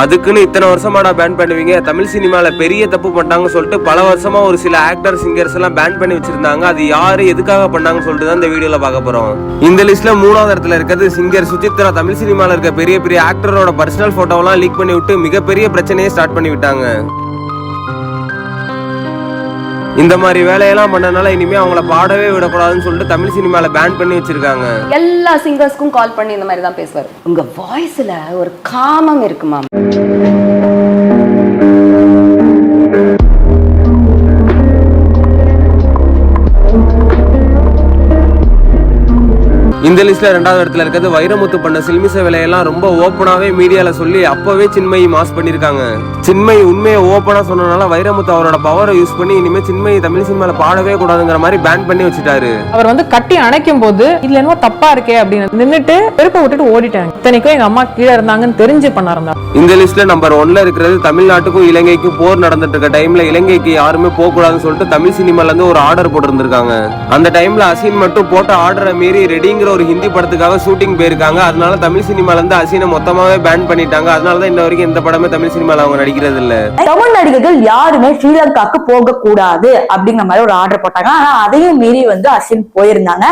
அதுக்குன்னு இத்தனை வருஷமாடா பேன் பண்ணுவீங்க? தமிழ் சினிமால பெரிய தப்பு பண்ணாங்கன்னு சொல்லிட்டு பல வருஷமா ஒரு சில ஆக்டர் சிங்கர்ஸ் எல்லாம் பேன் பண்ணி வச்சிருந்தாங்க. அது யாரு எதுக்காக பண்ணாங்கன்னு சொல்லிட்டு தான் இந்த வீடியோல பார்க்க போறோம். இந்த லிஸ்ட்ல 3வது இடத்துல இருக்கிறது சிங்கர் சுசித்ரா. தமிழ் சினிமால இருக்க பெரிய பெரிய ஆக்டரோட பர்சனல் போட்டோவெல்லாம் லீக் பண்ணி விட்டு மிகப்பெரிய பிரச்சனையை ஸ்டார்ட் பண்ணி விட்டாங்க. இந்த மாதிரி வேலையெல்லாம் பண்ணனால இனிமே அவங்கள பாடவே விடக்கூடாதுன்னு சொல்லிட்டு தமிழ் சினிமால பேன் பண்ணி வச்சிருக்காங்க. எல்லா சிங்கர்ஸ்க்கும் கால் பண்ணி இந்த மாதிரி தான் பேசுவார். உங்க வாய்ஸ்ல ஒரு காமம் இருக்குமா? இந்த லிஸ்ட்ல 2வது இடத்துல இருக்கிறது வைரமுத்து பண்ண சில்மிச வேலையெல்லாம் ரொம்ப ஓப்பனாவே மீடியால சொல்லி அப்பவே சின்மயி மாஸ் பண்ணிருக்காங்க. சின்மயி உண்மையை ஓப்பனா சொன்னனால வைரமுத்து அவரோட பவரை யூஸ் பண்ணி இனிமே சின்மயி தமிழ் சினிமால பாடவே கூடாதுங்கிற மாதிரி பேன் பண்ணி வச்சுட்டாரு. அவர் வந்து கட்டி அணைக்கும் போது இதுல என்னவோ தப்பா இருக்கே அப்படின்னு நின்னுட்டு பெருப்பை விட்டுட்டு ஓடிட்டாங்க. இத்தனைக்கும் எங்க அம்மா கீழே இருந்தாங்கன்னு தெரிஞ்சு பண்ணாருந்தா. இந்த லிஸ்ட்ல நம்பர் 1ல இருக்கிறது தமிழ்நாட்டுக்கும் இலங்கைக்கும் போர் நடந்துட்டு இருக்க டைம்ல இலங்கைக்கு யாருமே போக கூடாதுன்னு சொல்லிட்டு தமிழ் சினிமால இருந்து ஒரு ஆர்டர் போட்டிருந்திருக்காங்க. அந்த டைம்ல அசீன் மட்டும் போட்ட ஆர்டரை மீறி ரெடிங்கிற ஒரு ஹிந்தி படத்துக்காக ஷூட்டிங் போயிருக்காங்க. அதனால தமிழ் சினிமால இருந்து அசீனை மொத்தமாவே பேன் பண்ணிட்டாங்க. அதனாலதான் இன்ன வரைக்கும் எந்த படமே தமிழ் சினிமால அவங்க நடிக்கிறது இல்ல. தமிழ் நடிகர்கள் யாருமே ஸ்ரீலங்காக்கு போக கூடாது அப்படிங்கிற மாதிரி ஒரு ஆர்டர் போட்டாங்க. ஆனா அதையும் மீறி வந்து அசீன் போயிருந்தாங்க.